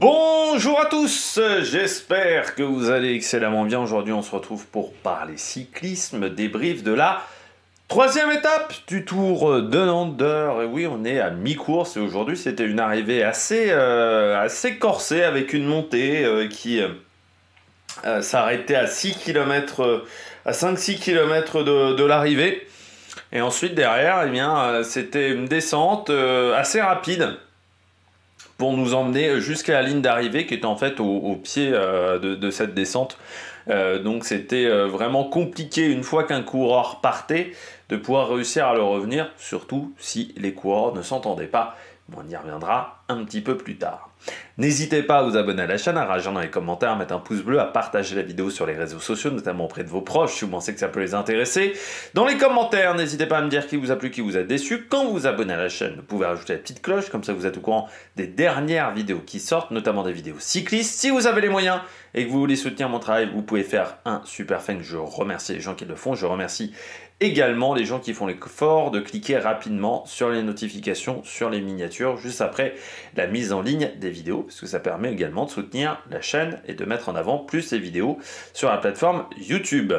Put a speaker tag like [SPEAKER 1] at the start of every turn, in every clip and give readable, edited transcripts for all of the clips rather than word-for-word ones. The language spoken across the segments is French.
[SPEAKER 1] Bonjour à tous, j'espère que vous allez excellemment bien. Aujourd'hui on se retrouve pour parler cyclisme, débrief de la troisième étape du Tour de Lander. Et oui, on est à mi-course et aujourd'hui c'était une arrivée assez corsée avec une montée qui s'arrêtait à 6 km, à 5-6 km de l'arrivée. Et ensuite derrière, eh bien, c'était une descente assez rapide pour nous emmener jusqu'à la ligne d'arrivée qui était en fait au pied de cette descente. Donc c'était vraiment compliqué une fois qu'un coureur partait de pouvoir réussir à le revenir, surtout si les coureurs ne s'entendaient pas. On y reviendra un petit peu plus tard. N'hésitez pas à vous abonner à la chaîne, à réagir dans les commentaires, à mettre un pouce bleu, à partager la vidéo sur les réseaux sociaux, notamment auprès de vos proches si vous pensez que ça peut les intéresser. Dans les commentaires, n'hésitez pas à me dire qui vous a plu, qui vous a déçu. Quand vous vous abonnez à la chaîne, vous pouvez rajouter la petite cloche, comme ça vous êtes au courant des dernières vidéos qui sortent, notamment des vidéos cyclistes. Si vous avez les moyens et que vous voulez soutenir mon travail, vous pouvez faire un super thanks. Je remercie les gens qui le font, je remercie également les gens qui font l'effort de cliquer rapidement sur les notifications, sur les miniatures, juste après la mise en ligne des vidéos, parce que ça permet également de soutenir la chaîne et de mettre en avant plus les vidéos sur la plateforme YouTube.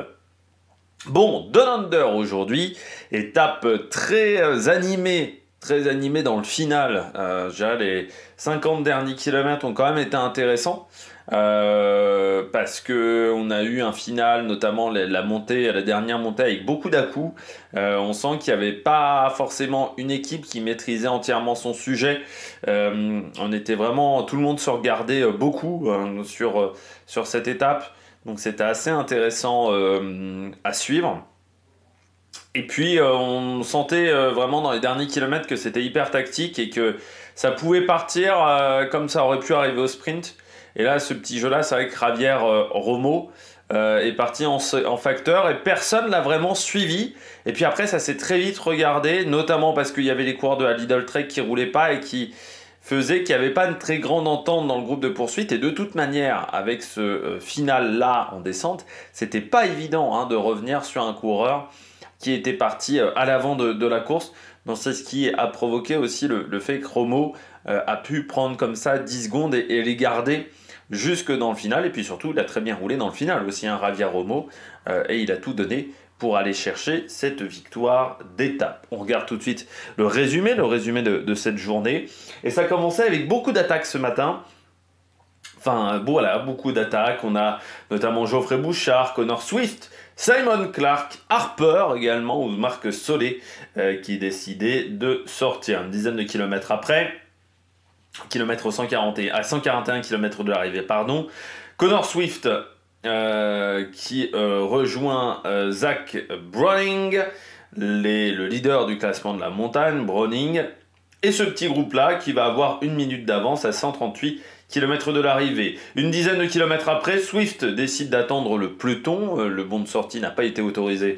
[SPEAKER 1] Bon, Down Under aujourd'hui, étape très animée dans le final. Les 50 derniers kilomètres ont quand même été intéressants. Parce que on a eu un final, notamment la montée, la dernière montée avec beaucoup d'à-coups. On sent qu'il n'y avait pas forcément une équipe qui maîtrisait entièrement son sujet. On était vraiment, tout le monde se regardait beaucoup sur cette étape. Donc c'était assez intéressant à suivre. Et puis on sentait vraiment dans les derniers kilomètres que c'était hyper tactique et que ça pouvait partir comme ça aurait pu arriver au sprint. Et là, ce petit jeu-là, c'est vrai que Javier Romo est parti en facteur et personne l'a vraiment suivi. Et puis après, ça s'est très vite regardé, notamment parce qu'il y avait les coureurs de la Lidl Trek qui roulaient pas et qui faisaient qu'il n'y avait pas une très grande entente dans le groupe de poursuite. Et de toute manière, avec ce final-là en descente, c'était pas évident de revenir sur un coureur qui était parti à l'avant de la course. Donc c'est ce qui a provoqué aussi le fait que Romo a pu prendre comme ça 10 secondes et les garder jusque dans le final. Et puis surtout, il a très bien roulé dans le final aussi, Javier Romo, et il a tout donné pour aller chercher cette victoire d'étape. On regarde tout de suite le résumé de cette journée. Et ça commençait avec beaucoup d'attaques ce matin. Enfin, voilà, beaucoup d'attaques. On a notamment Geoffrey Bouchard, Connor Swift, Simon Clark, Harper également, ou Marc Solé, qui décidait de sortir. Une dizaine de kilomètres après, kilomètre 141 km de l'arrivée, pardon. Connor Swift qui rejoint Zach Browning, le leader du classement de la montagne, Browning, et ce petit groupe-là qui va avoir une minute d'avance à 138 km de l'arrivée. Une dizaine de kilomètres après, Swift décide d'attendre le peloton. Le bon de sortie n'a pas été autorisé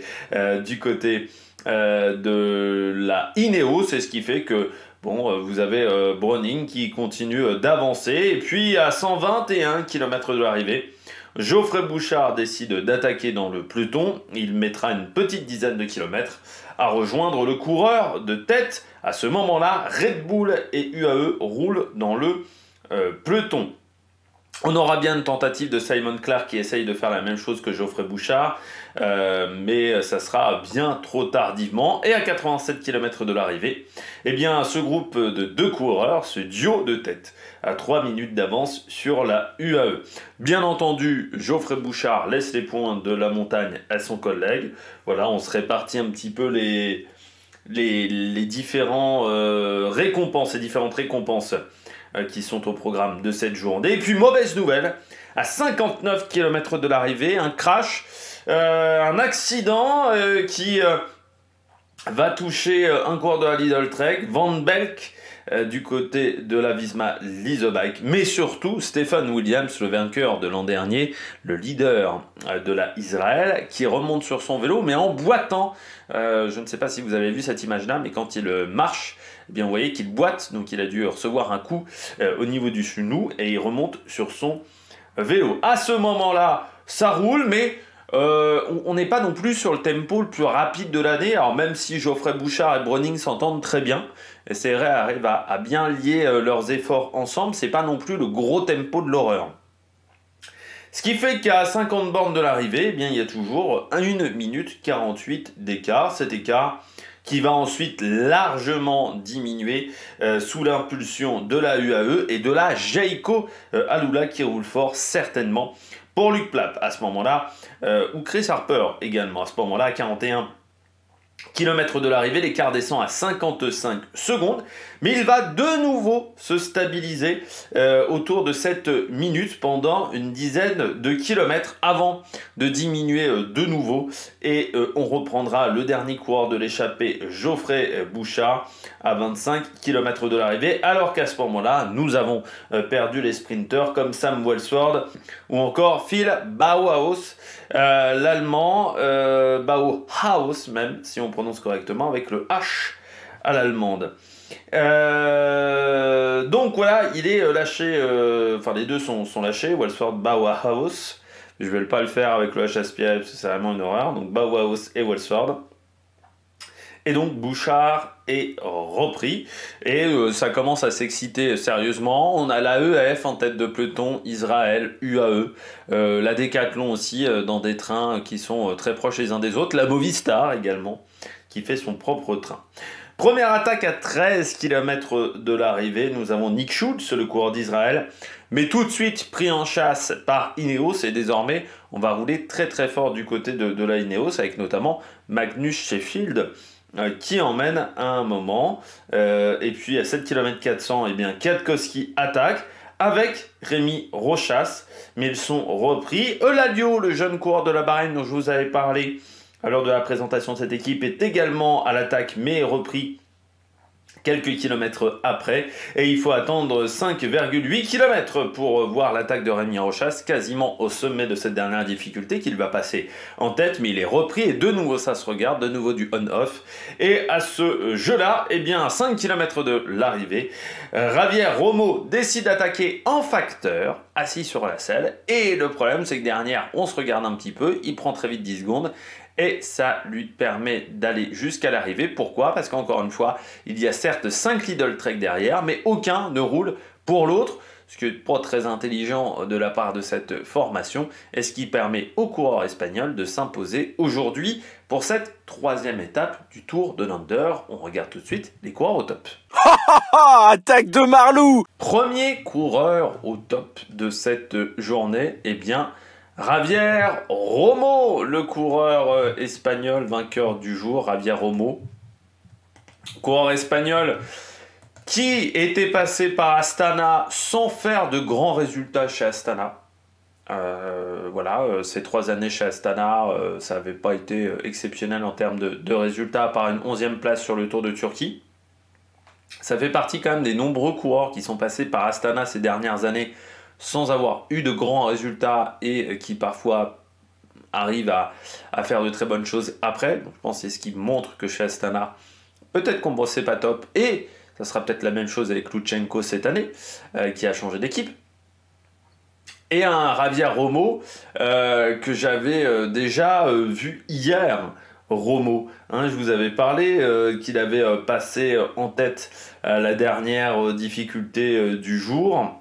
[SPEAKER 1] du côté de la Ineos, c'est ce qui fait que bon, vous avez Browning qui continue d'avancer. Et puis à 121 km de l'arrivée, Geoffrey Bouchard décide d'attaquer dans le peloton. Il mettra une petite dizaine de kilomètres à rejoindre le coureur de tête. À ce moment-là, Red Bull et UAE roulent dans le peloton. On aura bien une tentative de Simon Clark qui essaye de faire la même chose que Geoffrey Bouchard, mais ça sera bien trop tardivement. Et à 87 km de l'arrivée, eh bien, ce groupe de deux coureurs, ce duo de tête, a 3 minutes d'avance sur la UAE. Bien entendu, Geoffrey Bouchard laisse les points de la montagne à son collègue. Voilà, on se répartit un petit peu les différentes récompenses qui sont au programme de cette journée. Et puis, mauvaise nouvelle, à 59 km de l'arrivée, un crash, un accident qui va toucher un coureur de la Lidl Trek, Van Belk, du côté de la Visma Leasebike, mais surtout Stephen Williams, le vainqueur de l'an dernier, le leader de la Israël, qui remonte sur son vélo, mais en boitant. Je ne sais pas si vous avez vu cette image-là, mais quand il marche, eh bien, vous voyez qu'il boite, donc il a dû recevoir un coup au niveau du genou, et il remonte sur son vélo. À ce moment-là, ça roule, mais on n'est pas non plus sur le tempo le plus rapide de l'année. Alors même si Geoffrey Bouchard et Browning s'entendent très bien, SRR arrive à bien lier leurs efforts ensemble. C'est pas non plus le gros tempo de l'horreur. Ce qui fait qu'à 50 bornes de l'arrivée, eh bien, il y a toujours 1 minute 48 d'écart. Cet écart qui va ensuite largement diminuer sous l'impulsion de la UAE et de la Jayco Alula qui roule fort certainement pour Luc Plapp à ce moment-là, ou Chris Harper également à ce moment-là, à 41 km de l'arrivée, l'écart descend à 55 secondes, mais il va de nouveau se stabiliser autour de cette minute pendant une dizaine de kilomètres avant de diminuer de nouveau. Et on reprendra le dernier coureur de l'échappée, Geoffrey Bouchard, à 25 km de l'arrivée, alors qu'à ce moment-là, nous avons perdu les sprinteurs comme Sam Welsford ou encore Phil Bauhaus, l'allemand, Bauhaus même, si on prononce correctement, avec le H à l'allemande. Donc voilà, il est lâché, enfin les deux sont lâchés, Welsford, Bauhaus. Je vais pas le faire avec le H aspiré parce que c'est vraiment une horreur. Donc Bauhaus et Welsford. Et donc Bouchard est repris et ça commence à s'exciter sérieusement. On a la EAF en tête de peloton, Israël, UAE, la Decathlon aussi dans des trains qui sont très proches les uns des autres, la Movistar également qui fait son propre train. Première attaque à 13 km de l'arrivée, nous avons Nick Schultz, le coureur d'Israël, mais tout de suite pris en chasse par Ineos et désormais on va rouler très très fort du côté de la Ineos avec notamment Magnus Sheffield qui emmène à un moment. Et puis à 7 km 400, eh bien, Kwiatkowski attaque avec Rémi Rochas, mais ils sont repris. Euladio, le jeune coureur de la Bahreïn dont je vous avais parlé lors de la présentation de cette équipe, est également à l'attaque, mais est repris quelques kilomètres après, et il faut attendre 5,8 km pour voir l'attaque de Rémi Rochas, quasiment au sommet de cette dernière difficulté, qu'il va passer en tête, mais il est repris, et de nouveau ça se regarde, de nouveau du on-off, et à ce jeu-là, eh bien à 5 km de l'arrivée, Javier Romo décide d'attaquer en facteur, assis sur la selle, et le problème c'est que derrière, on se regarde un petit peu, il prend très vite 10 secondes, et ça lui permet d'aller jusqu'à l'arrivée. Pourquoi? Parce qu'encore une fois, il y a certes 5 Lidl Trek derrière, mais aucun ne roule pour l'autre, ce qui n'est pas très intelligent de la part de cette formation, et ce qui permet aux coureurs espagnols de s'imposer aujourd'hui pour cette troisième étape du Tour de Lander. On regarde tout de suite les coureurs au top.
[SPEAKER 2] Attaque de Marlou!
[SPEAKER 1] Premier coureur au top de cette journée, eh bien, Javier Romo, le coureur espagnol vainqueur du jour. Javier Romo, coureur espagnol qui était passé par Astana sans faire de grands résultats chez Astana. Voilà, ces 3 années chez Astana, ça n'avait pas été exceptionnel en termes de résultats, à part une 11e place sur le Tour de Turquie. Ça fait partie quand même des nombreux coureurs qui sont passés par Astana ces dernières années sans avoir eu de grands résultats et qui parfois arrivent à faire de très bonnes choses après. Donc, je pense que c'est ce qui montre que chez Astana, peut-être qu'on ne bossait pas top, et ça sera peut-être la même chose avec Lutsenko cette année, qui a changé d'équipe. Et un Javier Romo que j'avais déjà vu hier. Romo, hein, je vous avais parlé qu'il avait passé en tête la dernière difficulté du jour.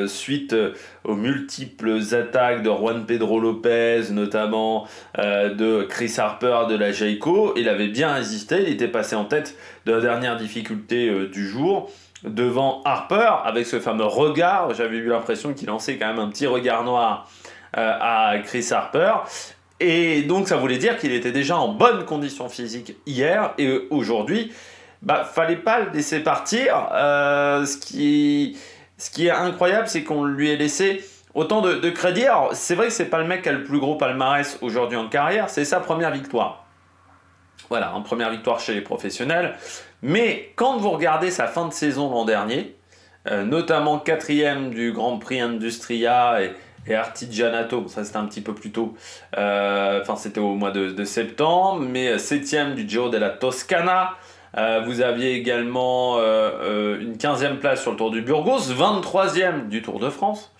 [SPEAKER 1] Suite aux multiples attaques de Juan Pedro Lopez, notamment de Chris Harper de la Jayco, il avait bien résisté, il était passé en tête de la dernière difficulté du jour, devant Harper, avec ce fameux regard. J'avais eu l'impression qu'il lançait quand même un petit regard noir à Chris Harper, et donc ça voulait dire qu'il était déjà en bonne condition physique hier, et aujourd'hui, fallait pas le laisser partir, ce qui est incroyable, c'est qu'on lui ait laissé autant de crédit. Alors, c'est vrai que c'est pas le mec qui a le plus gros palmarès aujourd'hui en carrière, c'est sa première victoire. Voilà, en première victoire chez les professionnels. Mais quand vous regardez sa fin de saison l'an dernier, notamment 4e du Grand Prix Industria et Artigianato, ça c'était un petit peu plus tôt, c'était au mois de septembre, mais 7e du Giro della Toscana. Vous aviez également une 15e place sur le Tour du Burgos, 23e du Tour de France.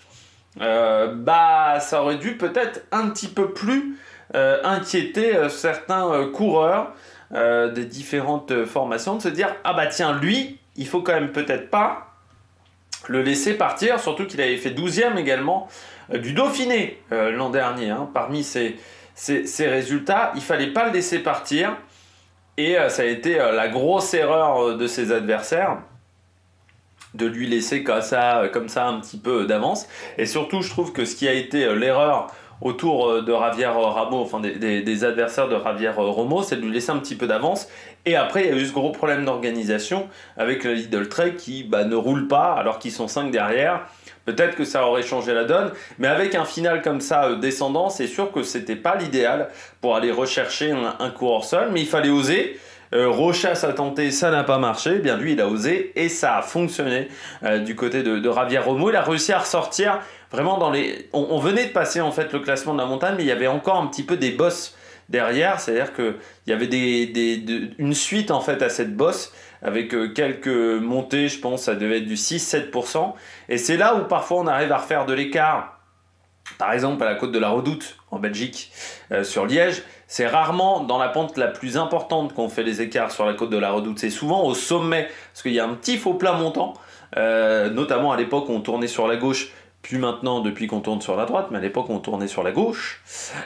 [SPEAKER 1] Ça aurait dû peut-être un petit peu plus inquiéter certains coureurs des différentes formations, de se dire ah bah tiens, lui, il faut quand même peut-être pas le laisser partir, surtout qu'il avait fait 12e également du Dauphiné l'an dernier. Hein. Parmi ses résultats, il fallait pas le laisser partir. Et ça a été la grosse erreur de ses adversaires, de lui laisser comme ça un petit peu d'avance. Et surtout, je trouve que ce qui a été l'erreur autour de Javier Ramo, enfin des adversaires de Javier Romo, c'est de lui laisser un petit peu d'avance. Et après, il y a eu ce gros problème d'organisation avec le Lidl Trek qui ne roule pas alors qu'ils sont 5 derrière. Peut-être que ça aurait changé la donne, mais avec un final comme ça descendant, c'est sûr que c'était pas l'idéal pour aller rechercher un coureur seul, mais il fallait oser. Rochas a tenté, ça n'a pas marché. Eh bien lui, il a osé et ça a fonctionné du côté de Javier Romo. Il a réussi à ressortir vraiment dans les. On venait de passer en fait le classement de la montagne, mais il y avait encore un petit peu des bosses derrière. C'est-à-dire que il y avait une suite en fait à cette bosse avec quelques montées. Je pense ça devait être du 6-7%. Et c'est là où parfois on arrive à refaire de l'écart. Par exemple, à la côte de la Redoute, en Belgique, sur Liège, c'est rarement dans la pente la plus importante qu'on fait les écarts sur la côte de la Redoute. C'est souvent au sommet, parce qu'il y a un petit faux plat montant, notamment à l'époque où on tournait sur la gauche, plus maintenant depuis qu'on tourne sur la droite, mais à l'époque où on tournait sur la gauche,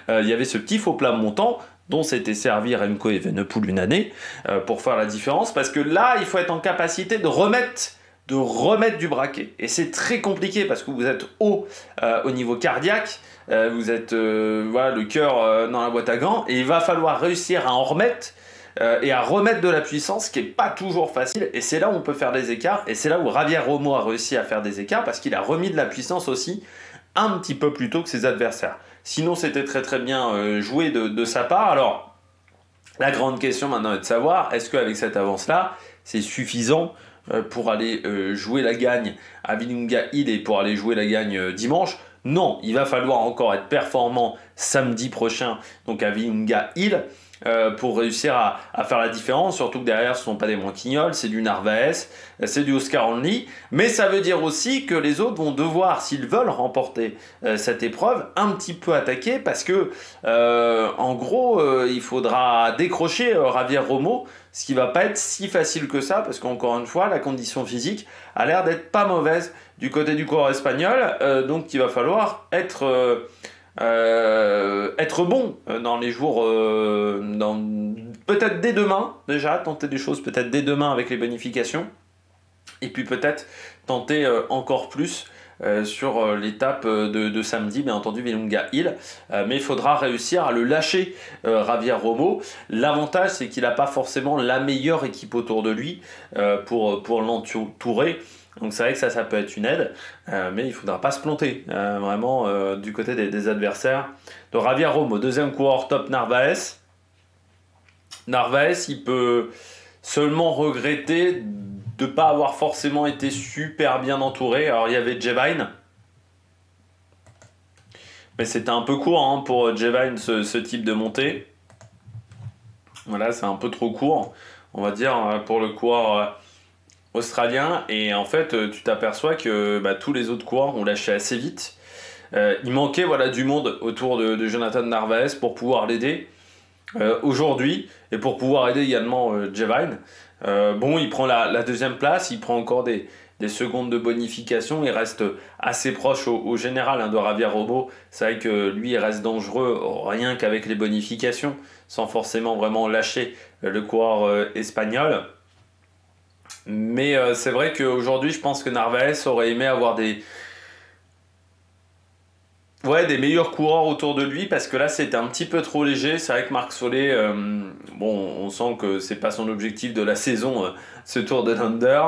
[SPEAKER 1] il y avait ce petit faux plat montant dont s'était servi Remco Evenepoel une année pour faire la différence, parce que là, il faut être en capacité de remettre du braquet. Et c'est très compliqué parce que vous êtes haut au niveau cardiaque, vous êtes le cœur dans la boîte à gants, et il va falloir réussir à en remettre et à remettre de la puissance, ce qui n'est pas toujours facile. Et c'est là où on peut faire des écarts, et c'est là où Javier Romo a réussi à faire des écarts parce qu'il a remis de la puissance aussi un petit peu plus tôt que ses adversaires. Sinon, c'était très très bien joué de sa part. Alors, la grande question maintenant est de savoir, est-ce qu'avec cette avance-là, c'est suffisant pour aller jouer la gagne à Willunga Hill et pour aller jouer la gagne dimanche? Non, il va falloir encore être performant samedi prochain, donc à Willunga Hill, pour réussir à faire la différence, surtout que derrière ce ne sont pas des Manquignols, c'est du Narvaez, c'est du Oscar Only, mais ça veut dire aussi que les autres vont devoir, s'ils veulent remporter cette épreuve, un petit peu attaquer, parce que en gros, il faudra décrocher Javier Romo, ce qui va pas être si facile que ça, parce qu'encore une fois, la condition physique a l'air d'être pas mauvaise du côté du coureur espagnol, donc il va falloir être bon dans les jours, peut-être dès demain déjà, tenter des choses peut-être dès demain avec les bonifications, et puis peut-être tenter encore plus sur l'étape de samedi, bien entendu Willunga Hill, mais il faudra réussir à le lâcher, Javier Romo. L'avantage, c'est qu'il n'a pas forcément la meilleure équipe autour de lui pour l'entourer. Donc c'est vrai que ça peut être une aide, mais il ne faudra pas se planter vraiment du côté des adversaires de Javier Romo. Deuxième coureur top, Narvaez. Narvaez, il peut seulement regretter de ne pas avoir forcément été super bien entouré. Alors il y avait Jevine, mais c'était un peu court pour Jevine ce type de montée. Voilà, c'est un peu trop court, on va dire, pour le coureur australien. Et en fait, tu t'aperçois que tous les autres coureurs ont lâché assez vite. Il manquait du monde autour de Jonathan Narvaez pour pouvoir l'aider aujourd'hui et pour pouvoir aider également Jevine. Il prend la deuxième place, il prend encore des secondes de bonification, il reste assez proche au général de Javier Romo. C'est vrai que lui il reste dangereux rien qu'avec les bonifications, sans forcément vraiment lâcher le coureur espagnol. Mais c'est vrai qu'aujourd'hui je pense que Narvaez aurait aimé avoir des meilleurs coureurs autour de lui, parce que là c'était un petit peu trop léger. C'est vrai que Marc Solé, on sent que c'est pas son objectif de la saison, ce Tour de Thunder.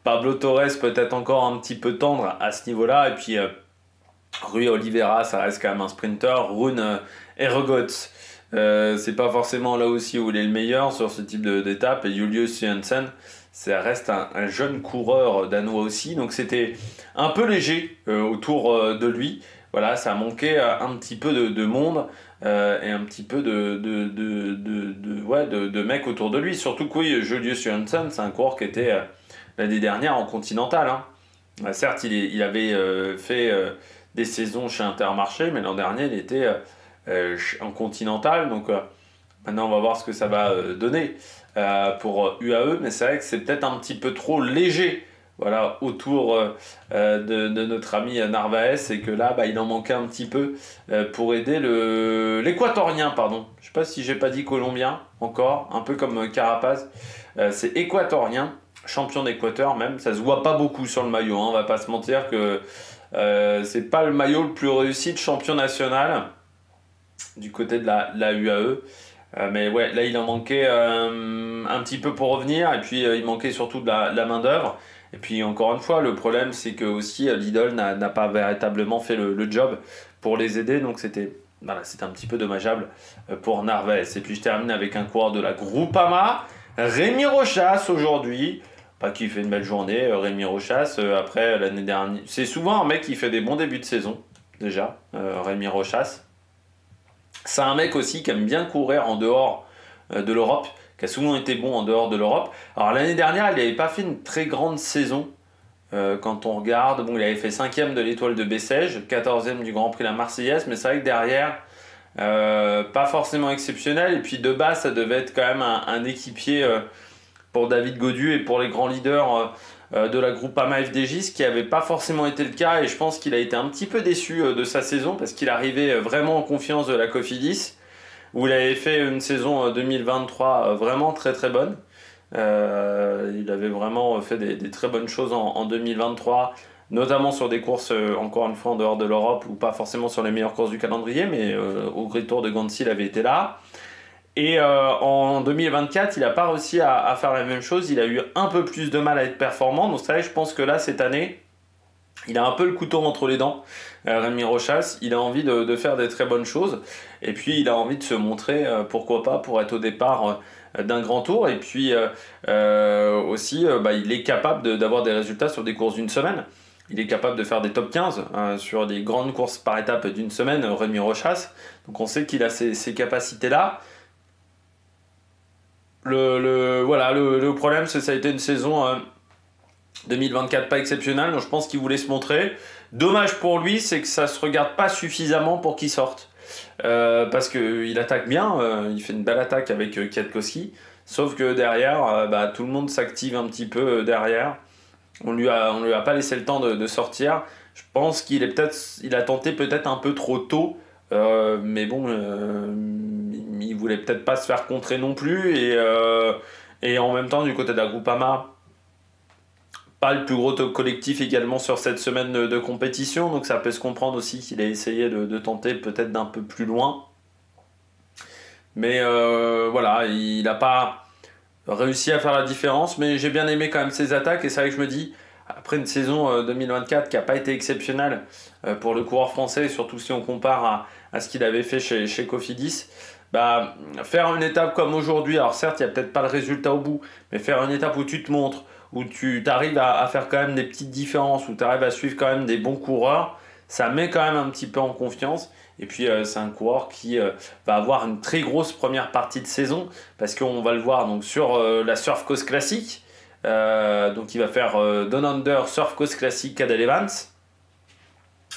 [SPEAKER 1] Pablo Torres peut-être encore un petit peu tendre à ce niveau-là, et puis Rui Oliveira, ça reste quand même un sprinter. Rune Ergots, c'est pas forcément là aussi où il est le meilleur sur ce type d'étape, et Julius Janssen, ça reste un jeune coureur danois aussi, donc c'était un peu léger autour de lui. Voilà, ça manquait un petit peu de monde et un petit peu de mecs autour de lui. Surtout que oui, Julius Johansson, c'est un coureur qui était l'année dernière en Continental. Certes, il avait fait des saisons chez Intermarché, mais l'an dernier, il était en Continental. Donc Maintenant, on va voir ce que ça va donner pour UAE, mais c'est vrai que c'est peut-être un petit peu trop léger. Voilà, autour de notre ami Narvaez, et que là, il en manquait un petit peu pour aider l'équatorien, pardon. Je sais pas si j'ai pas dit colombien encore, un peu comme Carapaz. C'est équatorien, champion d'Équateur même. Ça se voit pas beaucoup sur le maillot, hein, on va pas se mentir que c'est pas le maillot le plus réussi de champion national du côté de la UAE. Mais ouais, là il en manquait un petit peu pour revenir, et puis il manquait surtout de la main-d'œuvre. Et puis encore une fois, le problème c'est que aussi Lidl n'a pas véritablement fait le job pour les aider, donc c'était un petit peu dommageable pour Narvaez. Et puis je termine avec un coureur de la Groupama, Rémi Rochas aujourd'hui. Pas qu'il fait une belle journée, Rémi Rochas, après l'année dernière. C'est souvent un mec qui fait des bons débuts de saison, déjà, Rémi Rochas. C'est un mec aussi qui aime bien courir en dehors de l'Europe, qui a souvent été bon en dehors de l'Europe. Alors l'année dernière, il n'avait pas fait une très grande saison. Quand on regarde, bon, il avait fait 5e de l'Étoile de Bessèges, 14e du Grand Prix de la Marseillaise, mais c'est vrai que derrière, pas forcément exceptionnel. Et puis de base, ça devait être quand même un équipier pour David Gaudu et pour les grands leaders de la Groupama FDJ, ce qui n'avait pas forcément été le cas, et je pense qu'il a été un petit peu déçu de sa saison parce qu'il arrivait vraiment en confiance de la Cofidis, où il avait fait une saison 2023 vraiment très très bonne. Il avait vraiment fait des très bonnes choses en 2023, notamment sur des courses, encore une fois, en dehors de l'Europe, ou pas forcément sur les meilleures courses du calendrier, mais au Great Tour de Gancy, il avait été là. Et en 2024, il n'a pas réussi à faire la même chose. Il a eu un peu plus de mal à être performant. Donc c'est vrai, je pense que là, cette année, il a un peu le couteau entre les dents, Rémi Rochas. Il a envie de faire des très bonnes choses. Et puis, il a envie de se montrer, pourquoi pas, pour être au départ d'un grand tour. Et puis, aussi, il est capable d'avoir des résultats sur des courses d'une semaine. Il est capable de faire des top 15 sur des grandes courses par étape d'une semaine, Rémi Rochas. Donc on sait qu'il a ces capacités-là. Le problème, c'est que ça a été une saison 2024 pas exceptionnelle, donc je pense qu'il voulait se montrer. Dommage pour lui, c'est que ça se regarde pas suffisamment pour qu'il sorte. Parce qu'il attaque bien, il fait une belle attaque avec Kwiatkowski, sauf que derrière, tout le monde s'active un petit peu derrière. On lui a pas laissé le temps de sortir. Je pense qu'il a tenté peut-être un peu trop tôt. Mais bon, il voulait peut-être pas se faire contrer non plus, et en même temps du côté de la Groupama, pas le plus gros collectif également sur cette semaine de compétition, donc ça peut se comprendre aussi qu'il a essayé de tenter peut-être d'un peu plus loin, mais voilà, il n'a pas réussi à faire la différence. Mais j'ai bien aimé quand même ses attaques, et c'est vrai que je me dis, après une saison 2024 qui n'a pas été exceptionnelle pour le coureur français, surtout si on compare à ce qu'il avait fait chez Cofidis, faire une étape comme aujourd'hui, alors certes il n'y a peut-être pas le résultat au bout, mais faire une étape où tu te montres, où tu arrives à faire quand même des petites différences, où tu arrives à suivre quand même des bons coureurs, ça met quand même un petit peu en confiance. Et puis c'est un coureur qui va avoir une très grosse première partie de saison, parce qu'on va le voir donc sur la Surf Coast Classic. Donc il va faire Down Under, Surf Coast Classic, Cadel Evans.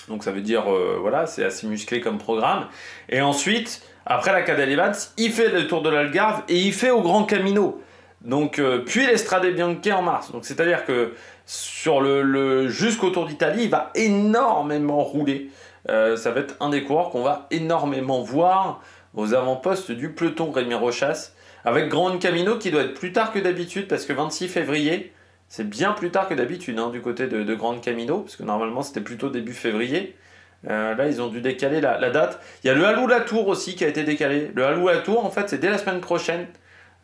[SPEAKER 1] Donc ça veut dire, voilà, c'est assez musclé comme programme. Et ensuite, après la Cadel Evans, il fait le Tour de l'Algarve et il fait au Grand Camino. Donc, puis l'Estrade Bianche en mars. Donc c'est-à-dire que sur jusqu'au Tour d'Italie, il va énormément rouler. Ça va être un des coureurs qu'on va énormément voir aux avant-postes du peloton, Rémi Rochas. Avec Grand Camino qui doit être plus tard que d'habitude, parce que 26 février, c'est bien plus tard que d'habitude du côté de Grand Camino, parce que normalement c'était plutôt début février. Là, ils ont dû décaler la date. Il y a le Halou-Latour aussi qui a été décalé. Le Halou-Latour, en fait, c'est dès la semaine prochaine.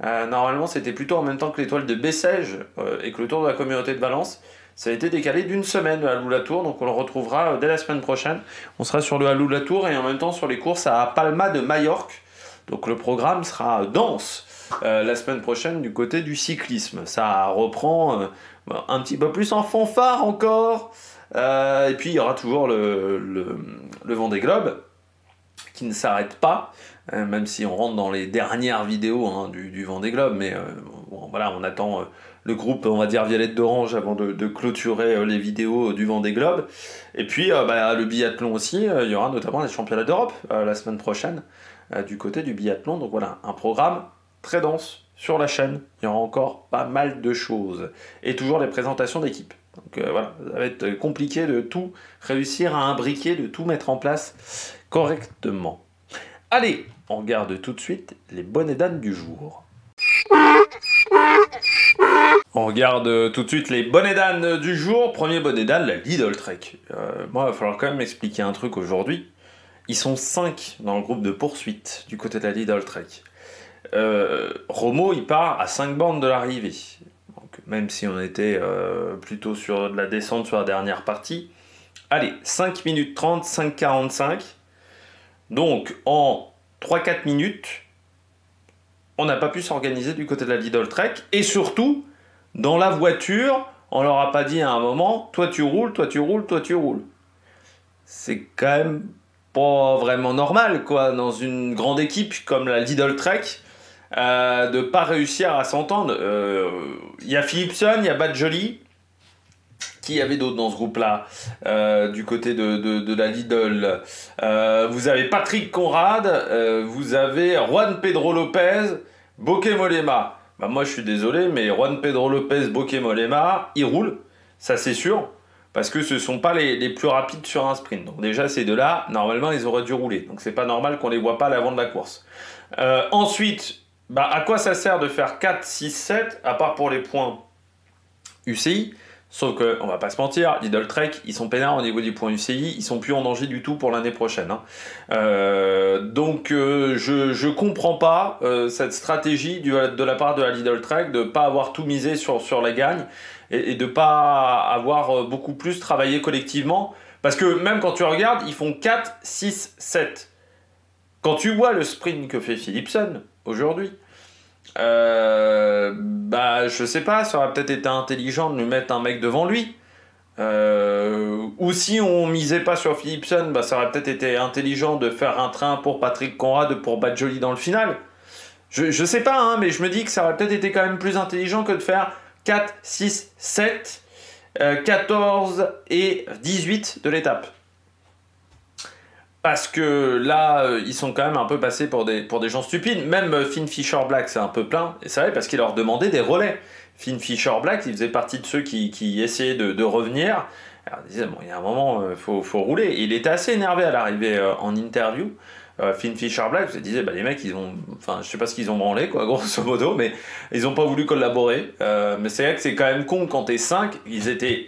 [SPEAKER 1] Normalement, c'était plutôt en même temps que l'Étoile de Bessèges et que le Tour de la Communauté de Valence. Ça a été décalé d'une semaine, le Halou-Latour, donc on le retrouvera dès la semaine prochaine. On sera sur le Halou-Latour et en même temps sur les courses à Palma de Majorque. Donc le programme sera dense la semaine prochaine du côté du cyclisme. Ça reprend un petit peu plus en fanfare encore. Et puis il y aura toujours le Vendée Globe qui ne s'arrête pas, même si on rentre dans les dernières vidéos du Vendée Globe. Mais bon, voilà, on attend le groupe, on va dire, Violette d'Orange avant de clôturer les vidéos du Vendée Globe. Et puis le biathlon aussi, il y aura notamment les championnats d'Europe la semaine prochaine du côté du biathlon. Donc voilà, un programme très dense sur la chaîne. Il y aura encore pas mal de choses. Et toujours les présentations d'équipes. Donc voilà, ça va être compliqué de tout réussir à imbriquer, de tout mettre en place correctement. Allez, on regarde tout de suite les bonnets d'âne du jour. On regarde tout de suite les bonnets d'âne du jour. Premier bonnet d'âne, la Lidl Trek. Moi, il va falloir quand même m'expliquer un truc aujourd'hui. Ils sont 5 dans le groupe de poursuite du côté de la Lidl Trek. Romo, il part à 5 bornes de l'arrivée. Donc, même si on était plutôt sur de la descente sur la dernière partie. Allez, 5 minutes 30, 5,45. Donc, en 3-4 minutes, on n'a pas pu s'organiser du côté de la Lidl Trek. Et surtout, dans la voiture, on leur a pas dit à un moment, toi tu roules, toi tu roules, toi tu roules. C'est quand même pas vraiment normal, quoi, dans une grande équipe comme la Lidl Trek, de pas réussir à s'entendre. Il y a Philipson, il y a Badjoli. Qui y avait d'autres dans ce groupe-là, du côté de la Lidl. Vous avez Patrick Conrad, vous avez Juan Pedro Lopez, Bokeh Mollema. Bah moi je suis désolé, mais Juan Pedro Lopez, Bokeh Mollema, ils roulent, ça c'est sûr, parce que ce ne sont pas les plus rapides sur un sprint. Donc déjà ces deux-là, normalement ils auraient dû rouler. Donc c'est pas normal qu'on les voit pas à l'avant de la course. Ensuite, à quoi ça sert de faire 4, 6, 7, à part pour les points UCI? Sauf que, on va pas se mentir, Lidl Trek, ils sont peinards au niveau du point UCI, ils sont plus en danger du tout pour l'année prochaine. Hein. Donc je comprends pas cette stratégie de la part de la Lidl Trek de pas avoir tout misé sur la gagne et de pas avoir beaucoup plus travaillé collectivement. Parce que même quand tu regardes, ils font 4, 6, 7. Quand tu vois le sprint que fait Philipson aujourd'hui, je sais pas, ça aurait peut-être été intelligent de lui mettre un mec devant lui. Ou si on misait pas sur Philipson, ça aurait peut-être été intelligent de faire un train pour Patrick Conrad, pour Badjoli dans le final. Je sais pas, hein, mais je me dis que ça aurait peut-être été quand même plus intelligent que de faire 4, 6, 7, 14 et 18 de l'étape. Parce que là, ils sont quand même un peu passés pour des gens stupides. Même Finn Fisher Black, c'est un peu plein. Et c'est vrai, parce qu'il leur demandait des relais. Finn Fisher Black, il faisait partie de ceux qui essayaient de revenir. Alors, il disait, bon, il y a un moment, il faut rouler. Et il était assez énervé à l'arrivée en interview. Finn Fisher Black, il disait, les mecs, ils ont... Enfin, je sais pas ce qu'ils ont branlé, quoi, grosso modo, mais ils ont pas voulu collaborer. Mais c'est vrai que c'est quand même con, quand t'es 5,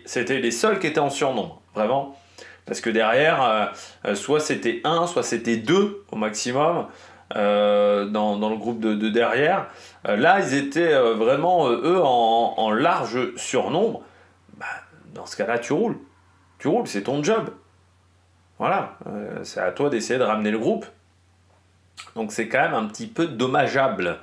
[SPEAKER 1] c'était les seuls qui étaient en surnombre. Vraiment. Parce que derrière, soit c'était 1, soit c'était 2 au maximum dans le groupe de derrière. Là, ils étaient vraiment, eux, en large surnombre. Dans ce cas-là, tu roules. Tu roules, c'est ton job. Voilà, c'est à toi d'essayer de ramener le groupe. Donc c'est quand même un petit peu dommageable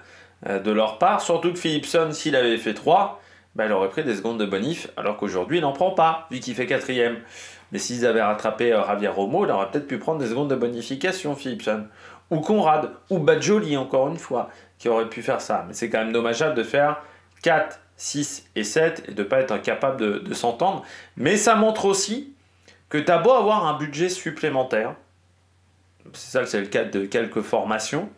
[SPEAKER 1] de leur part. Surtout que Philipson, s'il avait fait 3, il aurait pris des secondes de bonif, alors qu'aujourd'hui, il n'en prend pas, vu qu'il fait 4ème. Mais s'ils avaient rattrapé Javier Romo, il aurait peut-être pu prendre des secondes de bonification, Philipson. Ou Conrad, ou Badjoli, encore une fois, qui aurait pu faire ça. Mais c'est quand même dommageable de faire 4, 6 et 7 et de ne pas être incapable de s'entendre. Mais ça montre aussi que tu as beau avoir un budget supplémentaire, c'est le cas de quelques formations,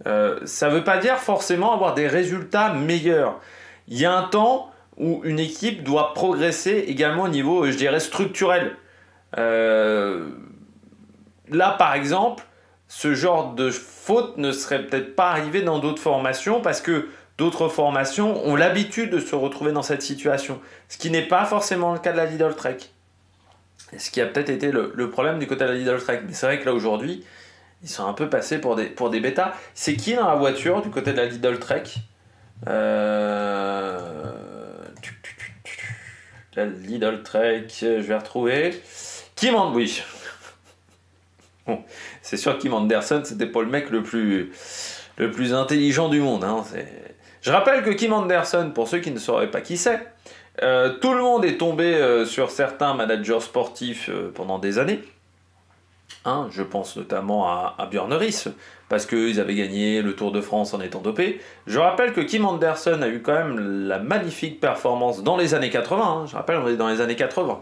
[SPEAKER 1] ça ne veut pas dire forcément avoir des résultats meilleurs. Il y a un temps où une équipe doit progresser également au niveau, je dirais, structurel. Là, par exemple, ce genre de faute ne serait peut-être pas arrivé dans d'autres formations parce que d'autres formations ont l'habitude de se retrouver dans cette situation. Ce qui n'est pas forcément le cas de la Lidl Trek. Et ce qui a peut-être été le problème du côté de la Lidl Trek. Mais c'est vrai que là, aujourd'hui, ils sont un peu passés pour des bêtas. C'est qui dans la voiture du côté de la Lidl Trek La Lidl Trek, je vais retrouver... Kim Anderson, oui. Bon, c'est sûr que Kim Anderson, c'était pas le mec le plus intelligent du monde. Hein. Je rappelle que Kim Anderson, pour ceux qui ne sauraient pas qui c'est, tout le monde est tombé sur certains managers sportifs pendant des années. Hein, je pense notamment à Björn Ries, parce qu'ils avaient gagné le Tour de France en étant dopés. Je rappelle que Kim Andersen a eu quand même la magnifique performance dans les années 80, hein, je rappelle, on est dans les années 80,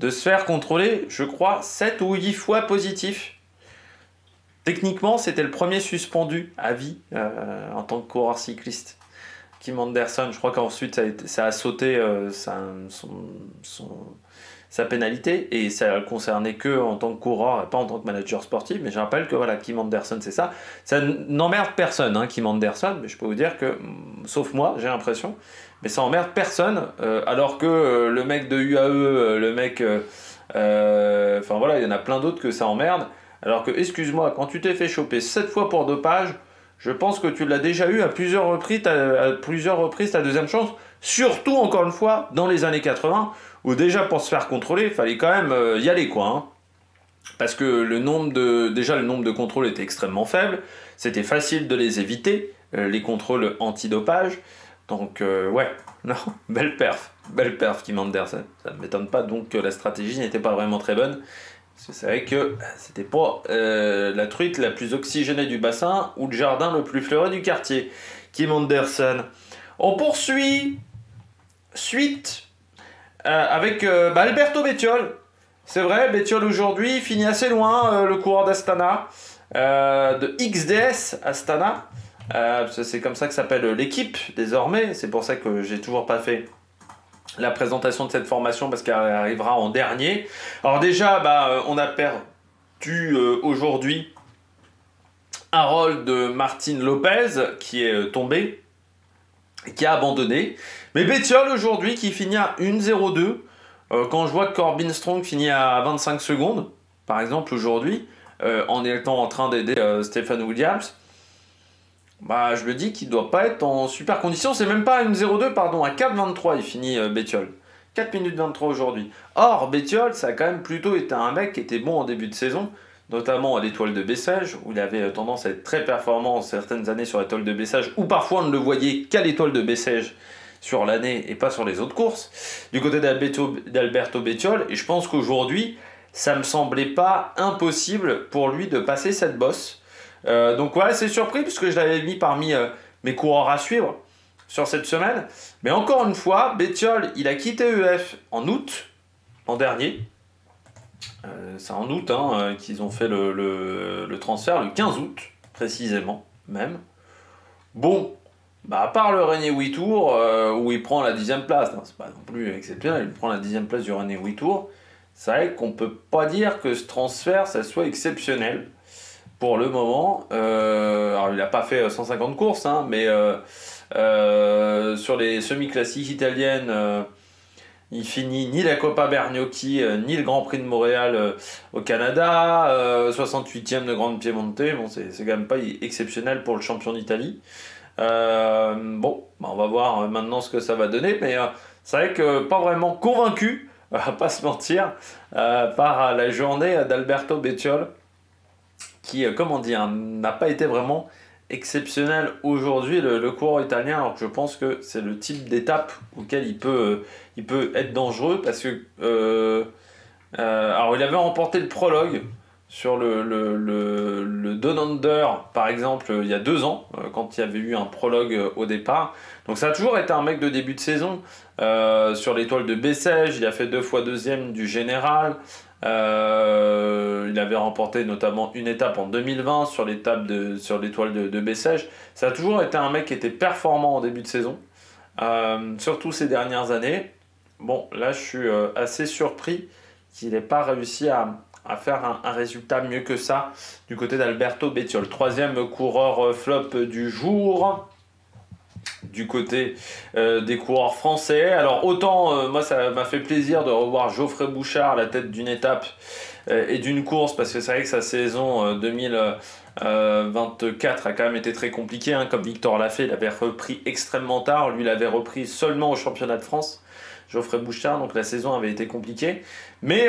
[SPEAKER 1] de se faire contrôler, je crois, 7 ou 8 fois positif. Techniquement, c'était le premier suspendu à vie en tant que coureur cycliste. Kim Andersen, je crois qu'ensuite ça a sauté sa pénalité, et ça ne concernait que en tant que coureur et pas en tant que manager sportif. Mais je rappelle que voilà, Kim Andersen, c'est ça. Ça n'emmerde personne, hein, Kim Andersen, mais je peux vous dire que, sauf moi, j'ai l'impression, mais ça emmerde personne, alors que le mec de UAE, le mec... enfin voilà, il y en a plein d'autres que ça emmerde. Alors que, excuse-moi, quand tu t'es fait choper 7 fois pour dopage, je pense que tu l'as déjà eu à plusieurs reprises ta deuxième chance. Surtout, encore une fois, dans les années 80, où déjà pour se faire contrôler, il fallait quand même y aller, quoi. Hein. Parce que le nombre de contrôles était extrêmement faible. C'était facile de les éviter, les contrôles antidopage. Donc, ouais, non, belle perf, Kim Andersen. Ça ne m'étonne pas donc que la stratégie n'était pas vraiment très bonne. C'est vrai que c'était pas la truite la plus oxygénée du bassin ou le jardin le plus fleuri du quartier. Kim Andersen. On poursuit. Suite avec Alberto Bettiol. C'est vrai, Bettiol aujourd'hui finit assez loin, le coureur d'Astana, de XDS Astana. C'est comme ça que s'appelle l'équipe désormais. C'est pour ça que j'ai toujours pas fait la présentation de cette formation parce qu'elle arrivera en dernier. Alors déjà, on a perdu aujourd'hui Harold Martin Lopez qui est tombé, qui a abandonné. Mais Bettiol aujourd'hui qui finit à 1,02. Quand je vois que Corbin Strong finit à 25 secondes, par exemple aujourd'hui, en étant en train d'aider Stephen Williams, je me dis qu'il ne doit pas être en super condition. C'est même pas à 1,02, pardon, à 4,23 il finit Bettiol. 4 minutes 23 aujourd'hui. Or, Bettiol, ça a quand même plutôt été un mec qui était bon en début de saison, notamment à l'étoile de Bessèges, où il avait tendance à être très performant certaines années sur l'étoile de Bessèges, ou parfois on ne le voyait qu'à l'étoile de Bessèges sur l'année et pas sur les autres courses, du côté d'Alberto Bettiol, et je pense qu'aujourd'hui, ça me semblait pas impossible pour lui de passer cette bosse. Donc ouais, c'est surpris, puisque je l'avais mis parmi mes coureurs à suivre sur cette semaine, mais encore une fois, Bettiol, il a quitté EF en août, l'an dernier. C'est en août qu'ils ont fait le transfert, le 15 août, précisément, même. Bon, à part le René Witour, où il prend la 10e place, c'est pas non plus exceptionnel, il prend la 10e place du René Witour, c'est vrai qu'on peut pas dire que ce transfert, ça soit exceptionnel, pour le moment. Alors il n'a pas fait 150 courses, mais sur les semi-classiques italiennes, il finit ni la Coppa Bernocchi, ni le Grand Prix de Montréal au Canada, 68e de Grande Piemonte, bon, c'est quand même pas exceptionnel pour le champion d'Italie. On va voir maintenant ce que ça va donner, mais c'est vrai que pas vraiment convaincu, on va pas se mentir, par la journée d'Alberto Bettiol, qui, n'a pas été vraiment exceptionnel aujourd'hui, le coureur italien, alors que je pense que c'est le type d'étape auquel il peut être dangereux, parce que alors il avait remporté le prologue sur le Down Under, par exemple, il y a 2 ans, quand il y avait eu un prologue au départ. Donc ça a toujours été un mec de début de saison. Sur l'étoile de Bessèges, il a fait 2 fois deuxième du général. Il avait remporté notamment une étape en 2020 sur l'étoile de Bessèges. Ça a toujours été un mec qui était performant en début de saison, surtout ces dernières années. Bon, là je suis assez surpris qu'il n'ait pas réussi à faire un résultat mieux que ça du côté d'Alberto Bettiol. 3e coureur flop du jour du côté des coureurs français. Alors autant moi ça m'a fait plaisir de revoir Geoffrey Bouchard à la tête d'une étape et d'une course, parce que c'est vrai que sa saison 2024 a quand même été très compliquée, comme Victor l'a fait, il avait repris extrêmement tard, lui il avait repris seulement au championnat de France, Geoffrey Bouchard, donc la saison avait été compliquée. Mais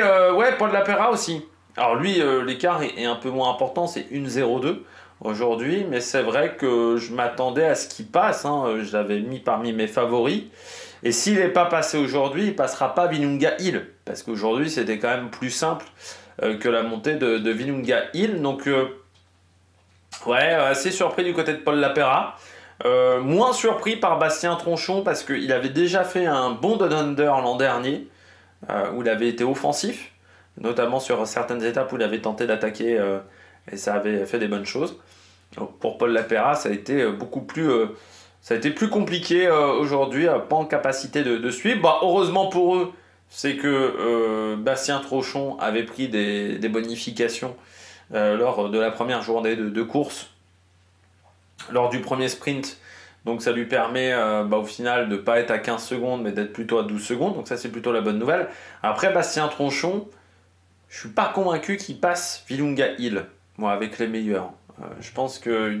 [SPEAKER 1] Paul Lapera aussi. Alors lui, l'écart est un peu moins important, c'est 1,02 aujourd'hui, mais c'est vrai que je m'attendais à ce qu'il passe, je l'avais mis parmi mes favoris. Et s'il n'est pas passé aujourd'hui, il ne passera pas Vinunga Hill, parce qu'aujourd'hui c'était quand même plus simple que la montée de Willunga Hill. Donc, ouais, assez surpris du côté de Paul Lapera. Moins surpris par Bastien Tronchon parce qu'il avait déjà fait un bon down-under l'an dernier où il avait été offensif, notamment sur certaines étapes où il avait tenté d'attaquer et ça avait fait des bonnes choses. Donc pour Paul Lapera, ça a été ça a été plus compliqué aujourd'hui, pas en capacité de suivre. Bah, heureusement pour eux, c'est que Bastien Tronchon avait pris des bonifications lors de la première journée de course, lors du premier sprint. Donc ça lui permet au final de ne pas être à 15 secondes mais d'être plutôt à 12 secondes. Donc ça c'est plutôt la bonne nouvelle. Après Bastien Tronchon, je suis pas convaincu qu'il passe Willunga Hill, moi avec les meilleurs. Je pense que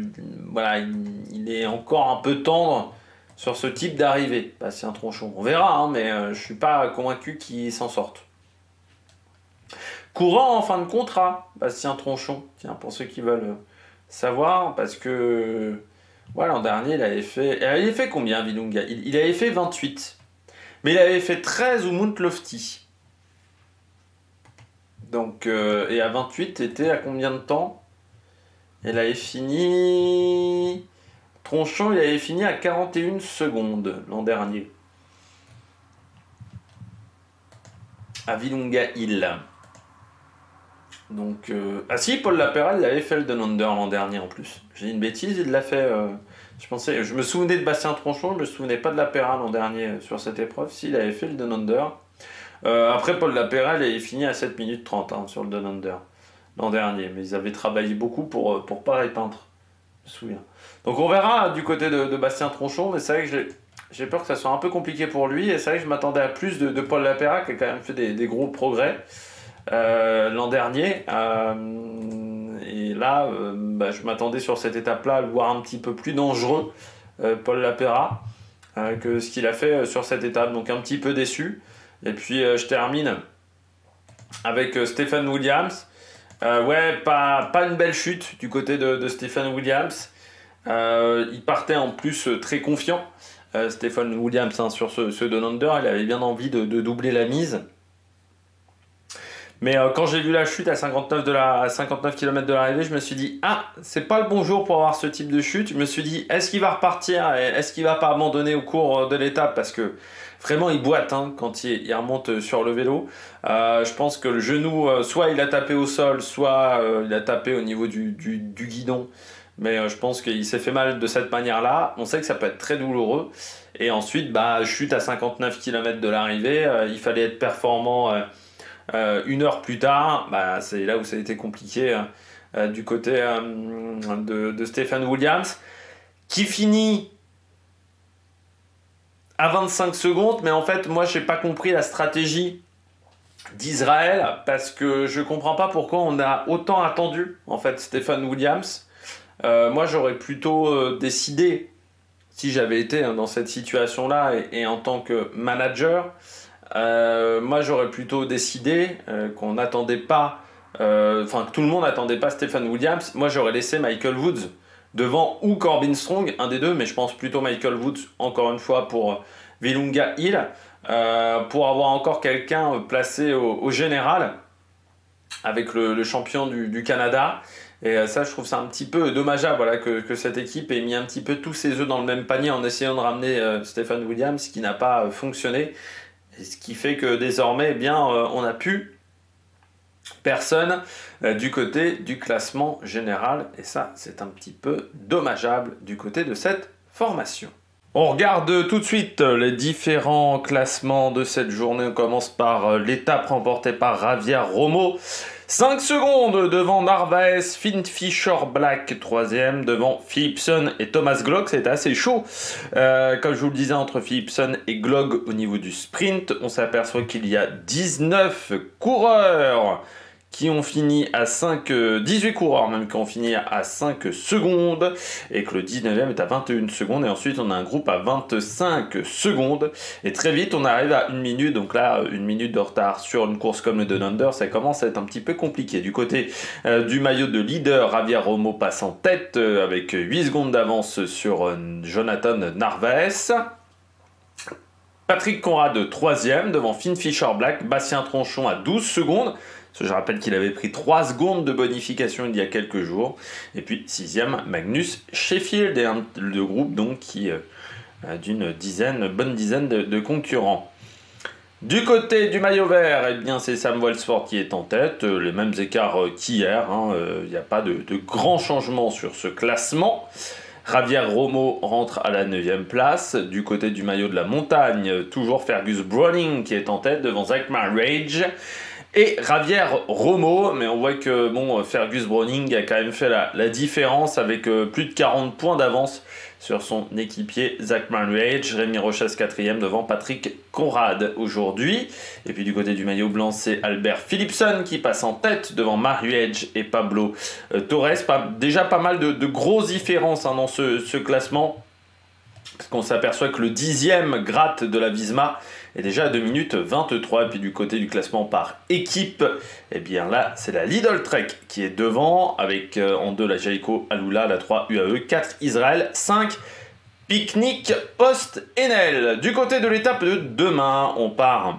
[SPEAKER 1] voilà, il est encore un peu tendre sur ce type d'arrivée, Bastien Tronchon. On verra, hein, mais je suis pas convaincu qu'il s'en sorte. Courant en fin de contrat, Bastien Tronchon. Tiens, pour ceux qui veulent savoir, parce que voilà, l'an dernier, il avait fait combien, Willunga? Il avait fait 28. Mais il avait fait 13 au Mount Lofty. Donc, et à 28, était à combien de temps? Il avait fini... Tronchon, il avait fini à 41 secondes l'an dernier. À Willunga Hill. Donc, ah si, Paul Lapera, il avait fait le down-under l'an dernier en plus. J'ai dit une bêtise, il l'a fait. Je me souvenais de Bastien Tronchon, je me souvenais pas de Lapera l'an dernier sur cette épreuve. Si, il avait fait le down-under. Après, Paul Lapera, il avait fini à 7 minutes 30 sur le down-under l'an dernier. Mais ils avaient travaillé beaucoup pour pas répandre. Je me souviens. Donc, on verra du côté de Bastien Tronchon, mais c'est vrai que j'ai peur que ça soit un peu compliqué pour lui. Et c'est vrai que je m'attendais à plus de Paul Lapera, qui a quand même fait des gros progrès l'an dernier. Et là, je m'attendais sur cette étape-là à le voir un petit peu plus dangereux, Paul Lapera, que ce qu'il a fait sur cette étape. Donc un petit peu déçu. Et puis je termine avec Stephen Williams. Ouais, pas une belle chute du côté de Stephen Williams. Il partait en plus très confiant. Stephen Williams sur ce down-under, il avait bien envie de doubler la mise. Mais quand j'ai vu la chute à 59 km de l'arrivée, je me suis dit, ah, c'est pas le bon jour pour avoir ce type de chute. Je me suis dit, est-ce qu'il va repartir? Est-ce qu'il va pas abandonner au cours de l'étape? Parce que vraiment, il boite quand il remonte sur le vélo. Je pense que le genou, soit il a tapé au sol, soit il a tapé au niveau du guidon. Mais je pense qu'il s'est fait mal de cette manière-là. On sait que ça peut être très douloureux. Et ensuite, chute à 59 km de l'arrivée. Il fallait être performant... une heure plus tard, c'est là où ça a été compliqué du côté de Stephen Williams, qui finit à 25 secondes, mais en fait, moi, j'ai pas compris la stratégie d'Israël, parce que je comprends pas pourquoi on a autant attendu, en fait, Stephen Williams. Moi, j'aurais plutôt décidé, si j'avais été dans cette situation-là, et en tant que manager, moi j'aurais plutôt décidé qu'on n'attendait pas, que tout le monde n'attendait pas Stephen Williams. Moi j'aurais laissé Michael Woods devant ou Corbin Strong, un des deux, mais je pense plutôt Michael Woods encore une fois pour Willunga Hill, pour avoir encore quelqu'un placé au général avec le champion du Canada. Et ça, je trouve ça un petit peu dommageable, voilà, que cette équipe ait mis un petit peu tous ses œufs dans le même panier en essayant de ramener Stephen Williams, qui n'a pas fonctionné. Et ce qui fait que désormais, on n'a plus personne du côté du classement général. Et ça, c'est un petit peu dommageable du côté de cette formation. On regarde tout de suite les différents classements de cette journée. On commence par l'étape remportée par Javier Romo. 5 secondes devant Narvaez, Finn Fisher Black 3e, devant Philipsen et Thomas Glogg. C'était assez chaud. Comme je vous le disais, entre Philipsen et Glogg au niveau du sprint, on s'aperçoit qu'il y a 19 coureurs qui ont fini à 18 coureurs même qui ont fini à 5 secondes, et que le 19e est à 21 secondes, et ensuite on a un groupe à 25 secondes, et très vite on arrive à 1 minute, donc là 1 minute de retard sur une course comme le Down Under, ça commence à être un petit peu compliqué. Du côté du maillot de leader, Javier Romo passe en tête avec 8 secondes d'avance sur Jonathan Narvaez. Patrick Conrad 3e devant Finn Fisher Black, Bastien Tronchon à 12 secondes. Je rappelle qu'il avait pris 3 secondes de bonification il y a quelques jours. Et puis 6e, Magnus Sheffield, et le groupe donc qui a d'une bonne dizaine de concurrents. Du côté du maillot vert, eh bien c'est Sam Welsford qui est en tête, les mêmes écarts qu'hier, il n'y a pas de grands changements sur ce classement. Javier Romo rentre à la 9e place. Du côté du maillot de la montagne, toujours Fergus Browning qui est en tête devant Zachmar Rage et Javier Romo, mais on voit que Fergus Browning a quand même fait la différence avec plus de 40 points d'avance sur son équipier Zachmar Rage. Rémi Rochas 4e devant Patrick Conrad aujourd'hui. Et puis du côté du maillot blanc, c'est Albert Philipson qui passe en tête devant Mariuej et Pablo Torres. Déjà pas mal de grosses différences dans ce classement. Parce qu'on s'aperçoit que le 10e gratte de la Visma est déjà à 2 minutes 23. Et puis du côté du classement par équipe, eh bien là, c'est la Lidl Trek qui est devant, avec en 2 la Jayco Alula, la 3 UAE, 4 Israël, 5 Picnic Post Enel. Du côté de l'étape de demain, on part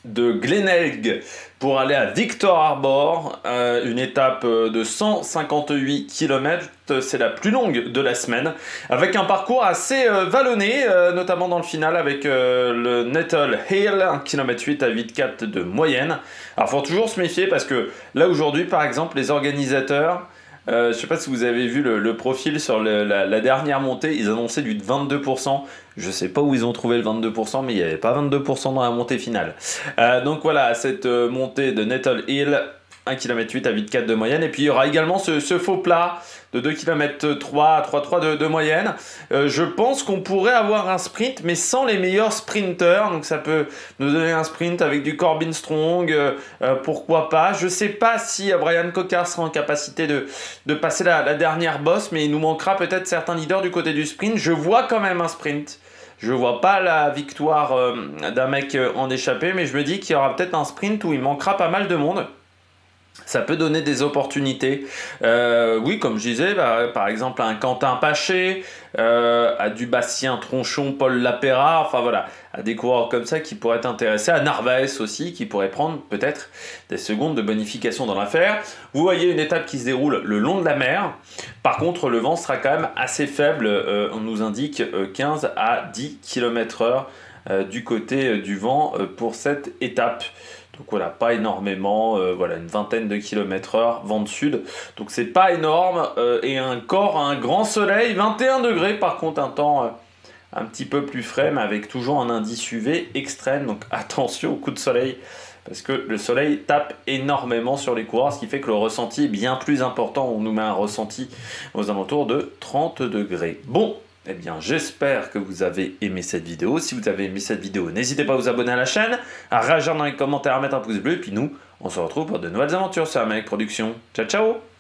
[SPEAKER 1] de Glenelg pour aller à Victor Harbor, une étape de 158 km, c'est la plus longue de la semaine, avec un parcours assez vallonné, notamment dans le final avec le Nettle Hill, 1 km 8 à 8,4 de moyenne. Alors il faut toujours se méfier parce que là aujourd'hui par exemple les organisateurs, je ne sais pas si vous avez vu le profil sur la dernière montée, ils annonçaient du 22%. Je ne sais pas où ils ont trouvé le 22%, mais il n'y avait pas 22% dans la montée finale. Donc voilà, cette montée de Nettle Hill, 1 km 8 à 8,4 de moyenne. Et puis il y aura également ce faux plat de 2 km 3 à 3,3 de moyenne. Je pense qu'on pourrait avoir un sprint, mais sans les meilleurs sprinteurs. Donc ça peut nous donner un sprint avec du Corbin Strong, pourquoi pas. Je ne sais pas si Brian Cocard sera en capacité de passer la dernière bosse, mais il nous manquera peut-être certains leaders du côté du sprint. Je vois quand même un sprint. Je ne vois pas la victoire d'un mec en échappée, mais je me dis qu'il y aura peut-être un sprint où il manquera pas mal de monde. Ça peut donner des opportunités. Oui, comme je disais, par exemple à un Quentin Paché, à du Bastien Tronchon, Paul Lapéra, enfin voilà, à des coureurs comme ça qui pourraient être intéressés, à Narvaez aussi, qui pourrait prendre peut-être des secondes de bonification dans l'affaire. Vous voyez une étape qui se déroule le long de la mer. Par contre, le vent sera quand même assez faible. On nous indique 15 à 10 km/h du côté du vent pour cette étape. Donc voilà, pas énormément, voilà, une vingtaine de km/h, vent de sud. Donc c'est pas énorme, et un grand soleil, 21 degrés, par contre un temps un petit peu plus frais, mais avec toujours un indice UV extrême. Donc attention au coup de soleil, parce que le soleil tape énormément sur les coureurs, ce qui fait que le ressenti est bien plus important. On nous met un ressenti aux alentours de 30 degrés. Bon, eh bien, j'espère que vous avez aimé cette vidéo. Si vous avez aimé cette vidéo, n'hésitez pas à vous abonner à la chaîne, à réagir dans les commentaires, à mettre un pouce bleu. Et puis nous, on se retrouve pour de nouvelles aventures sur Amérique Production. Ciao, ciao!